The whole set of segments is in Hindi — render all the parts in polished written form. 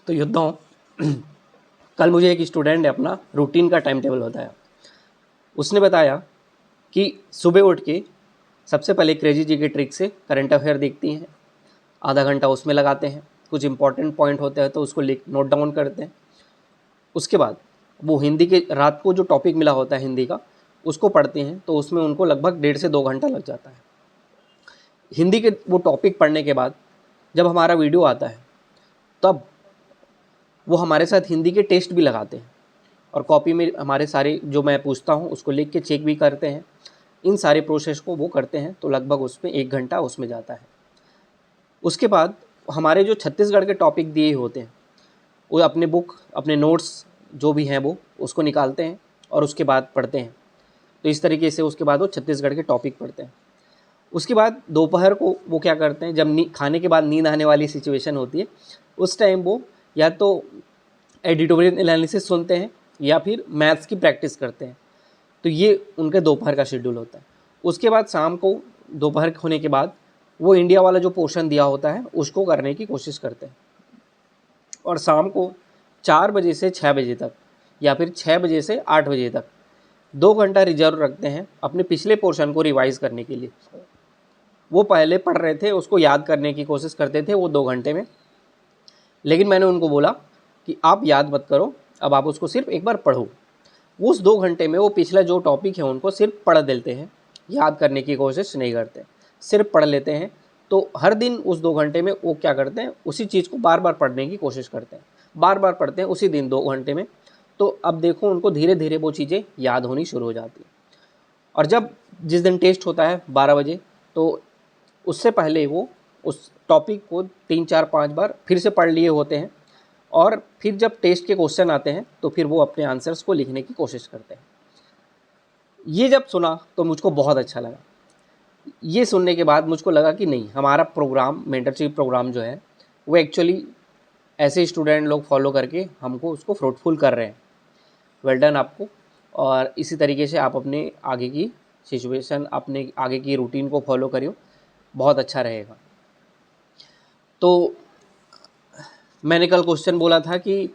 तो योद्धाओं, कल मुझे एक स्टूडेंट ने अपना रूटीन का टाइम टेबल बताया। उसने बताया कि सुबह उठ के सबसे पहले क्रेजी जी के ट्रिक से करंट अफेयर देखती हैं, आधा घंटा उसमें लगाते हैं, कुछ इंपॉर्टेंट पॉइंट होते हैं तो उसको नोट डाउन करते हैं। उसके बाद वो हिंदी के रात को जो टॉपिक मिला होता है हिंदी का, उसको पढ़ते हैं, तो उसमें उनको लगभग 1.5 से 2 घंटा लग जाता है। हिंदी के वो टॉपिक पढ़ने के बाद जब हमारा वीडियो आता है तब वो हमारे साथ हिंदी के टेस्ट भी लगाते हैं और कॉपी में हमारे सारे जो मैं पूछता हूँ उसको लिख के चेक भी करते हैं। इन सारे प्रोसेस को वो करते हैं तो लगभग उसमें 1 घंटा उसमें जाता है। उसके बाद हमारे जो छत्तीसगढ़ के टॉपिक दिए होते हैं वो अपने बुक, अपने नोट्स जो भी हैं वो उसको निकालते हैं और उसके बाद पढ़ते हैं। तो इस तरीके से उसके बाद वो छत्तीसगढ़ के टॉपिक पढ़ते हैं। उसके बाद दोपहर को वो क्या करते हैं, जब खाने के बाद नींद आने वाली सिचुएशन होती है उस टाइम वो या तो एडिटोरियल एनालिसिस सुनते हैं या फिर मैथ्स की प्रैक्टिस करते हैं। तो ये उनके दोपहर का शेड्यूल होता है। उसके बाद शाम को दोपहर होने के बाद वो इंडिया वाला जो पोर्शन दिया होता है उसको करने की कोशिश करते हैं और शाम को 4 बजे से 6 बजे तक या फिर 6 बजे से 8 बजे तक 2 घंटा रिजर्व रखते हैं अपने पिछले पोर्शन को रिवाइज़ करने के लिए। वो पहले पढ़ रहे थे उसको याद करने की कोशिश करते थे वो 2 घंटे में, लेकिन मैंने उनको बोला कि आप याद मत करो, अब आप उसको सिर्फ एक बार पढ़ो। उस 2 घंटे में वो पिछला जो टॉपिक है उनको सिर्फ पढ़ देते हैं, याद करने की कोशिश नहीं करते, सिर्फ पढ़ लेते हैं। तो हर दिन उस 2 घंटे में वो क्या करते हैं, उसी चीज़ को बार बार पढ़ने की कोशिश करते हैं, बार बार पढ़ते हैं उसी दिन 2 घंटे में। तो अब देखो उनको धीरे धीरे वो चीज़ें याद होनी शुरू हो जाती हैं। और जब जिस दिन टेस्ट होता है 12 बजे, तो उससे पहले वो उस टॉपिक को 3 4 5 बार फिर से पढ़ लिए होते हैं और फिर जब टेस्ट के क्वेश्चन आते हैं तो फिर वो अपने आंसर्स को लिखने की कोशिश करते हैं। ये जब सुना तो मुझको बहुत अच्छा लगा। ये सुनने के बाद मुझको लगा कि नहीं, हमारा प्रोग्राम, मेंटरशिप प्रोग्राम जो है वो एक्चुअली ऐसे स्टूडेंट लोग फॉलो करके हमको उसको फ्रूटफुल कर रहे हैं। वेल डन आपको। और इसी तरीके से आप अपने आगे की सिचुएशन, अपने आगे की रूटीन को फॉलो करियो, बहुत अच्छा रहेगा। तो मैंने कल क्वेश्चन बोला था कि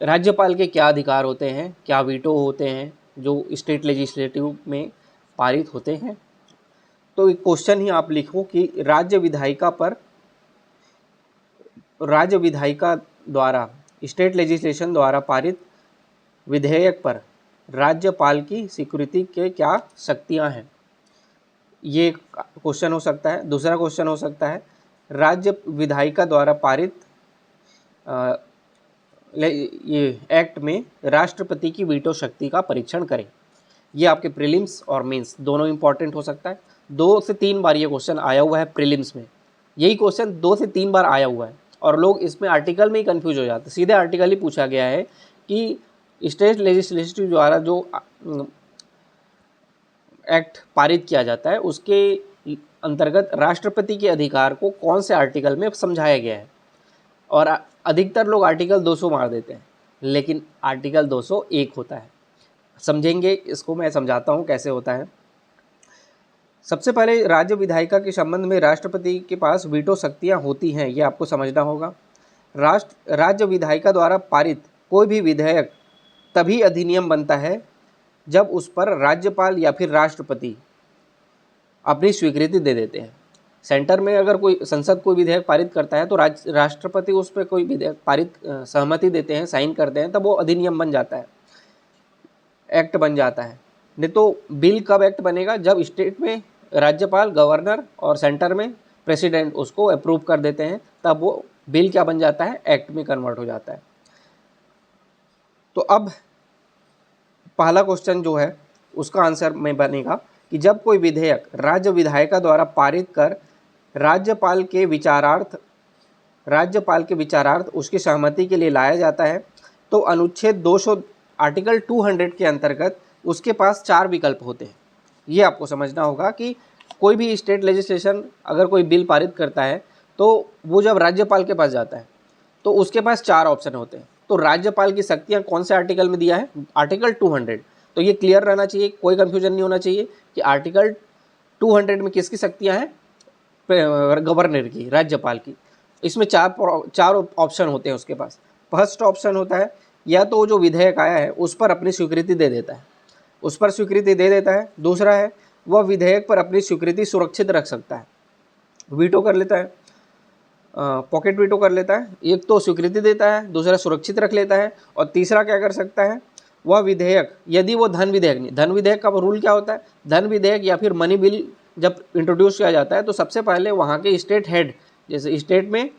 राज्यपाल के क्या अधिकार होते हैं, क्या वीटो होते हैं जो स्टेट लेजिस्लेटिव में पारित होते हैं। तो एक क्वेश्चन ही आप लिखो कि राज्य विधायिका द्वारा स्टेट लेजिस्लेशन द्वारा पारित विधेयक पर राज्यपाल की स्वीकृति के क्या शक्तियां हैं। ये क्वेश्चन हो सकता है। दूसरा क्वेश्चन हो सकता है राज्य विधायिका द्वारा पारित ये एक्ट में राष्ट्रपति की वीटो शक्ति का परीक्षण करें। ये आपके प्रीलिम्स और मेंस दोनों इंपॉर्टेंट हो सकता है। 2 से 3 बार ये क्वेश्चन आया हुआ है प्रीलिम्स में। यही क्वेश्चन 2 से 3 बार आया हुआ है और लोग इसमें आर्टिकल में ही कंफ्यूज हो जाते हैं। सीधे आर्टिकल ही पूछा गया है कि स्टेट लेजिस्लेटिव द्वारा जो एक्ट पारित किया जाता है उसके अंतर्गत राष्ट्रपति के अधिकार को कौन से आर्टिकल में समझाया गया है। और अधिकतर लोग आर्टिकल 200 मार देते हैं, लेकिन आर्टिकल 201 होता है। समझेंगे इसको, मैं समझाता हूँ कैसे होता है। सबसे पहले राज्य विधायिका के संबंध में राष्ट्रपति के पास वीटो शक्तियाँ होती हैं, ये आपको समझना होगा। राज्य विधायिका द्वारा पारित कोई भी विधेयक तभी अधिनियम बनता है जब उस पर राज्यपाल या फिर राष्ट्रपति अपनी स्वीकृति दे देते हैं। सेंटर में अगर कोई संसद कोई विधेयक पारित करता है तो राष्ट्रपति उस पर कोई विधेयक पारित सहमति देते हैं, साइन करते हैं, तब वो अधिनियम बन जाता है, एक्ट बन जाता है। नहीं तो बिल कब एक्ट बनेगा, जब स्टेट में राज्यपाल, गवर्नर और सेंटर में प्रेसिडेंट उसको अप्रूव कर देते हैं, तब वो बिल क्या बन जाता है, एक्ट में कन्वर्ट हो जाता है। तो अब पहला क्वेश्चन जो है उसका आंसर में बनेगा कि जब कोई विधेयक राज्य विधायिका द्वारा पारित कर राज्यपाल के विचारार्थ उसकी सहमति के लिए लाया जाता है तो अनुच्छेद 200 आर्टिकल 200 के अंतर्गत उसके पास 4 विकल्प होते हैं। ये आपको समझना होगा कि कोई भी स्टेट लेजिस्लेशन अगर कोई बिल पारित करता है तो वो जब राज्यपाल के पास जाता है तो उसके पास 4 ऑप्शन होते हैं। तो राज्यपाल की शक्तियाँ कौन से आर्टिकल में दिया है, आर्टिकल 200। तो ये क्लियर रहना चाहिए, कोई कन्फ्यूजन नहीं होना चाहिए कि आर्टिकल 200 में किसकी शक्तियाँ हैं, गवर्नर की, राज्यपाल की। इसमें चार ऑप्शन होते हैं उसके पास। फर्स्ट ऑप्शन होता है या तो जो विधेयक आया है उस पर अपनी स्वीकृति दे देता है, उस पर स्वीकृति दे देता है। दूसरा है वह विधेयक पर अपनी स्वीकृति सुरक्षित रख सकता है, वीटो कर लेता है, पॉकेट वीटो कर लेता है। एक तो स्वीकृति देता है, दूसरा सुरक्षित रख लेता है, और तीसरा क्या कर सकता है, वह विधेयक यदि वो धन विधेयक नहीं, धन विधेयक का रूल क्या होता है, धन विधेयक या फिर मनी बिल जब इंट्रोड्यूस किया जाता है तो सबसे पहले वहाँ के स्टेट हेड, जैसे स्टेट में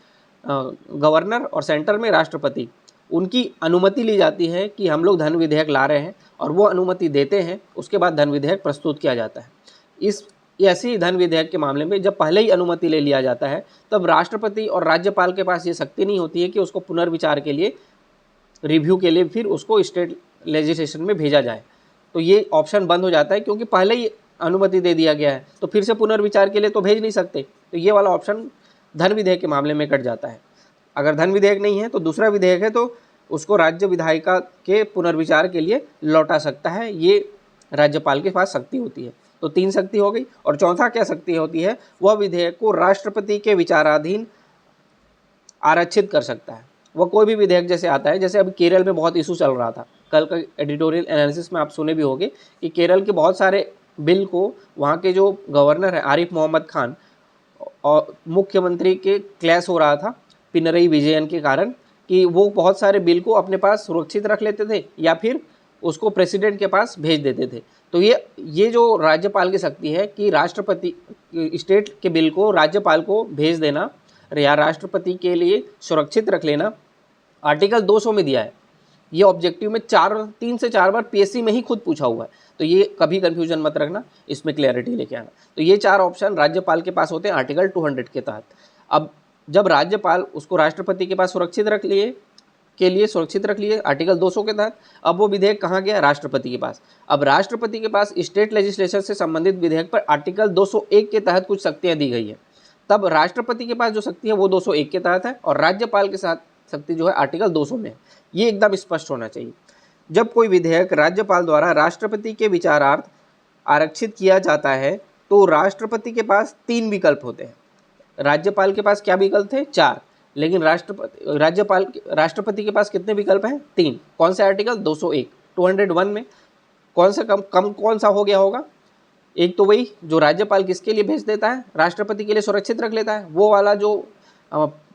गवर्नर और सेंटर में राष्ट्रपति, उनकी अनुमति ली जाती है कि हम लोग धन विधेयक ला रहे हैं, और वो अनुमति देते हैं। उसके बाद धन विधेयक प्रस्तुत किया जाता है। इस ऐसी धन विधेयक के मामले में जब पहले ही अनुमति ले लिया जाता है तब राष्ट्रपति और राज्यपाल के पास ये शक्ति नहीं होती है कि उसको पुनर्विचार के लिए, रिव्यू के लिए फिर उसको स्टेट लेजिस्लेशन में भेजा जाए। तो ये ऑप्शन बंद हो जाता है, क्योंकि पहले ही अनुमति दे दिया गया है, तो फिर से पुनर्विचार के लिए तो भेज नहीं सकते। तो ये वाला ऑप्शन धन विधेयक के मामले में कट जाता है। अगर धन विधेयक नहीं है तो दूसरा विधेयक है तो उसको राज्य विधायिका के पुनर्विचार के लिए लौटा सकता है। ये राज्यपाल के पास शक्ति होती है। तो 3 शक्ति हो गई। और चौथा क्या शक्ति होती है, वह विधेयक को राष्ट्रपति के विचाराधीन आरक्षित कर सकता है। वह कोई भी विधेयक जैसे आता है, जैसे अभी केरल में बहुत इशू चल रहा था, कल का एडिटोरियल एनालिसिस में आप सुने भी होंगे कि केरल के बहुत सारे बिल को वहाँ के जो गवर्नर है आरिफ मोहम्मद खान और मुख्यमंत्री के क्लैश हो रहा था पिनरई विजयन के कारण, कि वो बहुत सारे बिल को अपने पास सुरक्षित रख लेते थे या फिर उसको प्रेसिडेंट के पास भेज देते थे। तो ये जो राज्यपाल की शक्ति है कि राष्ट्रपति स्टेट के बिल को राज्यपाल को भेज देना या राष्ट्रपति के लिए सुरक्षित रख लेना, आर्टिकल 200 में दिया है। ये ऑब्जेक्टिव में 3 से 4 बार पीएससी में ही खुद पूछा हुआ है। तो ये कभी कंफ्यूजन मत रखना, इसमें क्लैरिटी लेके आना। तो ये 4 ऑप्शन राज्यपाल के पास होते हैं आर्टिकल 200 के तहत। अब जब राज्यपाल उसको राष्ट्रपति के पास सुरक्षित रख लिए आर्टिकल 200 के तहत, अब वो विधेयक कहाँ गया, राष्ट्रपति के पास। अब राष्ट्रपति के पास स्टेट लेजिस्लेशन से संबंधित विधेयक पर आर्टिकल 201 के तहत कुछ शक्तियाँ दी गई है। तब राष्ट्रपति के पास जो शक्ति है वो 201 के तहत है, और राज्यपाल के साथ शक्ति जो है आर्टिकल 200 में है। ये एकदम स्पष्ट होना चाहिए। जब कोई विधेयक राज्यपाल द्वारा राष्ट्रपति के विचारार्थ आरक्षित किया जाता है तो राष्ट्रपति के पास 3 विकल्प होते हैं। राज्यपाल के पास क्या विकल्प थे, 4, लेकिन राष्ट्रपति के पास कितने विकल्प हैं, 3। कौन से आर्टिकल, 201, 201 में कौन सा कम कौन सा हो गया होगा, एक तो वही जो राज्यपाल किसके लिए भेज देता है, राष्ट्रपति के लिए सुरक्षित रख लेता है, वो वाला जो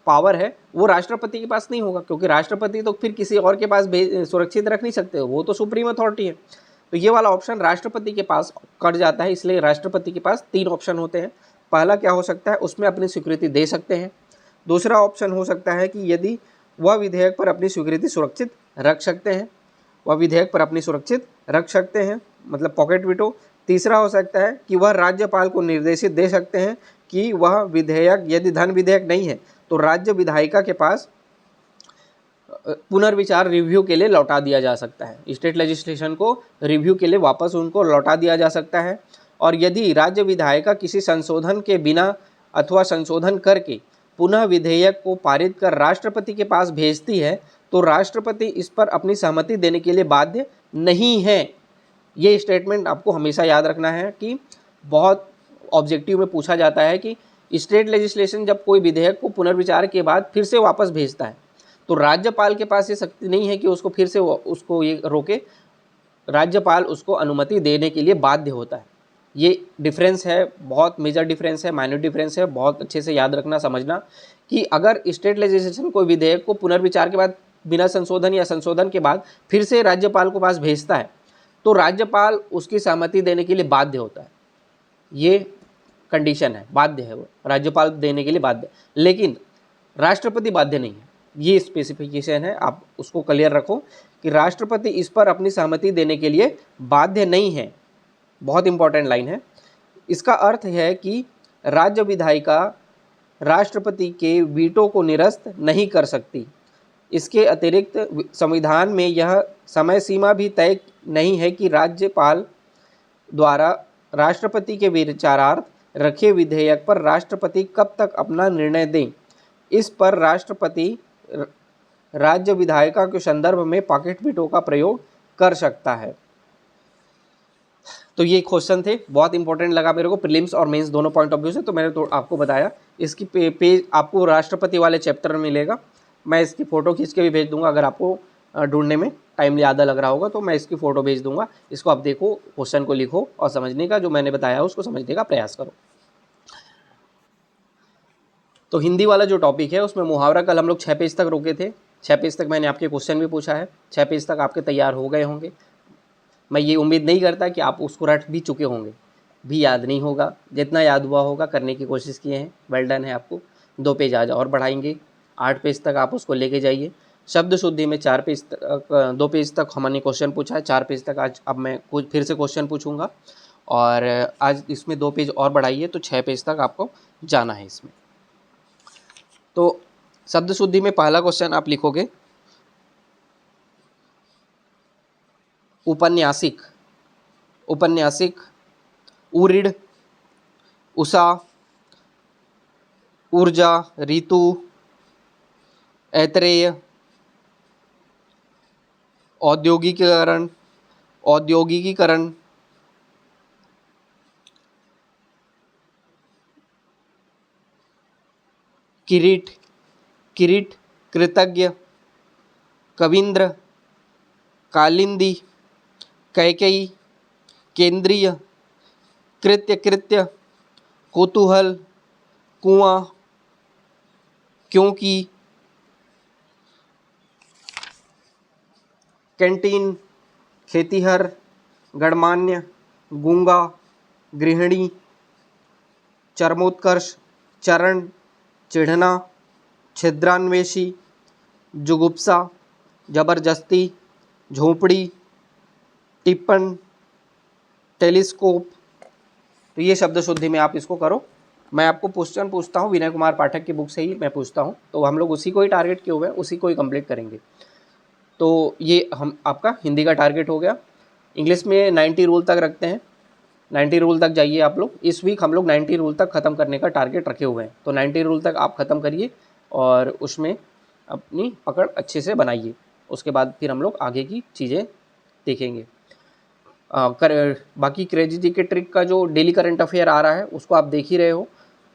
पावर है वो राष्ट्रपति के पास नहीं होगा, क्योंकि राष्ट्रपति तो फिर किसी और के पास सुरक्षित रख नहीं सकते, वो तो सुप्रीम अथॉरिटी है। तो ये वाला ऑप्शन राष्ट्रपति के पास कट जाता है, इसलिए राष्ट्रपति के पास 3 ऑप्शन होते हैं। पहला क्या हो सकता है, उसमें अपनी स्वीकृति दे सकते हैं। दूसरा ऑप्शन हो सकता है कि यदि वह विधेयक पर अपनी स्वीकृति सुरक्षित रख सकते हैं, मतलब पॉकेट वीटो। तीसरा हो सकता है कि वह राज्यपाल को निर्देशित दे सकते हैं कि वह विधेयक, यदि धन विधेयक नहीं है तो राज्य विधायिका के पास पुनर्विचार रिव्यू के लिए लौटा दिया जा सकता है। स्टेट लेजिस्लेशन को रिव्यू के लिए वापस उनको लौटा दिया जा सकता है। और यदि राज्य विधायिका किसी संशोधन के बिना अथवा संशोधन करके पुनः विधेयक को पारित कर राष्ट्रपति के पास भेजती है तो राष्ट्रपति इस पर अपनी सहमति देने के लिए बाध्य नहीं है। ये स्टेटमेंट आपको हमेशा याद रखना है कि बहुत ऑब्जेक्टिव में पूछा जाता है कि स्टेट लेजिस्लेशन जब कोई विधेयक को पुनर्विचार के बाद फिर से वापस भेजता है तो राज्यपाल के पास ये शक्ति नहीं है कि उसको फिर से उसको ये रोके, राज्यपाल उसको अनुमति देने के लिए बाध्य होता है। ये डिफरेंस है, बहुत मेजर डिफरेंस है, माइनर डिफरेंस है, बहुत अच्छे से याद रखना समझना कि अगर स्टेट लेजिस्लेशन कोई विधेयक को पुनर्विचार के बाद बिना संशोधन या संशोधन के बाद फिर से राज्यपाल को पास भेजता है तो राज्यपाल उसकी सहमति देने के लिए बाध्य होता है। ये कंडीशन है, बाध्य है, वो राज्यपाल देने के लिए बाध्य, लेकिन राष्ट्रपति बाध्य नहीं है। ये स्पेसिफिकेशन है, आप उसको क्लियर रखो कि राष्ट्रपति इस पर अपनी सहमति देने के लिए बाध्य नहीं है। बहुत इंपॉर्टेंट लाइन है। इसका अर्थ है कि राज्य विधायिका राष्ट्रपति के वीटो को निरस्त नहीं कर सकती। इसके अतिरिक्त संविधान में यह समय सीमा भी तय नहीं है कि राज्यपाल द्वारा राष्ट्रपति के विचारार्थ रखे विधेयक पर राष्ट्रपति कब तक अपना निर्णय दें। इस पर राष्ट्रपति राज्य विधायिका के संदर्भ में पॉकेट वीटो का प्रयोग कर सकता है। तो ये क्वेश्चन थे, बहुत इंपॉर्टेंट लगा मेरे को, प्रीलिम्स और मेंस दोनों पॉइंट ऑफ व्यू से, तो मैंने तो आपको बताया। इसकी पेज आपको राष्ट्रपति वाले चैप्टर में मिलेगा, मैं इसकी फ़ोटो खींच के भी भेज दूंगा, अगर आपको ढूंढने में टाइम ज़्यादा लग रहा होगा तो मैं इसकी फ़ोटो भेज दूंगा। इसको आप देखो, क्वेश्चन को लिखो और समझने का जो मैंने बताया उसको समझने का प्रयास करो। तो हिंदी वाला जो टॉपिक है उसमें मुहावरा कल हम लोग 6 पेज तक रुके थे। 6 पेज तक मैंने आपके क्वेश्चन भी पूछा है, 6 पेज तक आपके तैयार हो गए होंगे। मैं ये उम्मीद नहीं करता कि आप उसको रट भी चुके होंगे, भी याद नहीं होगा, जितना याद हुआ होगा करने की कोशिश किए हैं, वेल डन है आपको। 2 पेज आज और बढ़ाएंगे, 8 पेज तक आप उसको लेके जाइए। शब्द शुद्धि में 4 पेज तक, 2 पेज तक हमने क्वेश्चन पूछा है, 4 पेज तक आज अब मैं कुछ फिर से क्वेश्चन पूछूंगा, और आज इसमें 2 पेज और बढ़ाइए तो 6 पेज तक आपको जाना है इसमें। तो शब्द शुद्धि में पहला क्वेश्चन आप लिखोगे उपन्यासिक, उपन्यासिक, उरीड़, उषा, ऊर्जा, ऋतु, ऐतरेय, औद्योगिकीकरण, औद्योगिकीकरण, किरीट, किरीट, कृतज्ञ, कविंद्र, कालिंदी, कैकेयी, केंद्रीय, कृत्य, कृत्य, कौतूहल, कुआं, क्योंकि, कैंटीन, खेतीहर, गणमान्य, गूंगा, गृहिणी, चरमोत्कर्ष, चरण, चिढ़ना, छिद्रान्वेषी, जुगुप्सा, जबरदस्ती, झोपड़ी, टिप्पण, टेलीस्कोप। तो ये शब्द शुद्धि में आप इसको करो। मैं आपको क्वेश्चन पूछता हूँ, विनय कुमार पाठक की बुक से ही मैं पूछता हूँ, तो हम लोग उसी को ही टारगेट किए हुए हैं, उसी को ही कंप्लीट करेंगे। तो ये हम आपका हिंदी का टारगेट हो गया। इंग्लिश में 90 रूल तक रखते हैं, 90 रूल तक जाइए आप लोग। इस वीक हम लोग 90 रूल तक ख़त्म करने का टारगेट रखे हुए हैं, तो 90 रूल तक आप ख़त्म करिए और उसमें अपनी पकड़ अच्छे से बनाइए। उसके बाद फिर हम लोग आगे की चीज़ें देखेंगे। बाकी क्रेजी जी के ट्रिक का जो डेली करंट अफेयर आ रहा है उसको आप देख ही रहे हो।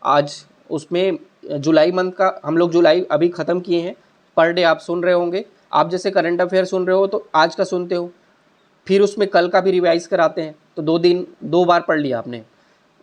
आज उसमें जुलाई मंथ का हम लोग जुलाई अभी ख़त्म किए हैं, पर डे आप सुन रहे होंगे। आप जैसे करंट अफेयर सुन रहे हो तो आज का सुनते हो, फिर उसमें कल का भी रिवाइज़ कराते हैं, तो 2 दिन 2 बार पढ़ लिया आपने।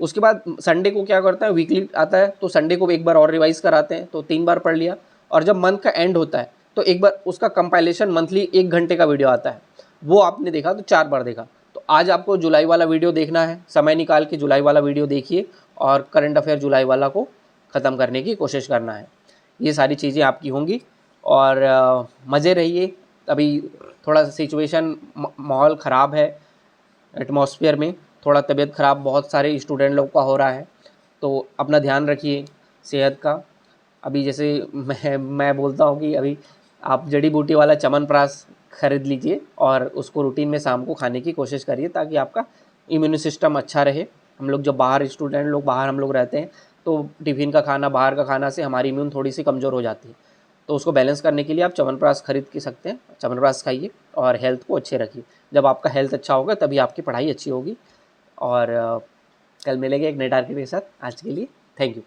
उसके बाद संडे को क्या करता है, वीकली आता है तो संडे को एक बार और रिवाइज़ कराते हैं, तो 3 बार पढ़ लिया। और जब मंथ का एंड होता है तो एक बार उसका कंपाइलेशन मंथली 1 घंटे का वीडियो आता है, वो आपने देखा तो 4 बार देखा। तो आज आपको जुलाई वाला वीडियो देखना है, समय निकाल के जुलाई वाला वीडियो देखिए और करंट अफेयर जुलाई वाला को ख़त्म करने की कोशिश करना है। ये सारी चीज़ें आपकी होंगी और मज़े रहिए। अभी थोड़ा सिचुएशन माहौल ख़राब है, एटमॉस्फेयर में थोड़ा तबीयत ख़राब बहुत सारे स्टूडेंट लोग का हो रहा है, तो अपना ध्यान रखिए सेहत का। अभी जैसे मैं बोलता हूँ कि अभी आप जड़ी बूटी वाला च्यवनप्राश खरीद लीजिए और उसको रूटीन में शाम को खाने की कोशिश करिए ताकि आपका इम्यून सिस्टम अच्छा रहे। हम लोग जब बाहर स्टूडेंट लोग बाहर हम लोग रहते हैं तो टिफ़िन का खाना बाहर का खाना से हमारी इम्यून थोड़ी सी कमज़ोर हो जाती है, तो उसको बैलेंस करने के लिए आप च्यवनप्राश खरीद के सकते हैं, च्यवनप्राश खाइए और हेल्थ को अच्छे रखिए। जब आपका हेल्थ अच्छा होगा तभी आपकी पढ़ाई अच्छी होगी। और कल मिलेंगे एक नए टारगेट के साथ। आज के लिए थैंक यू।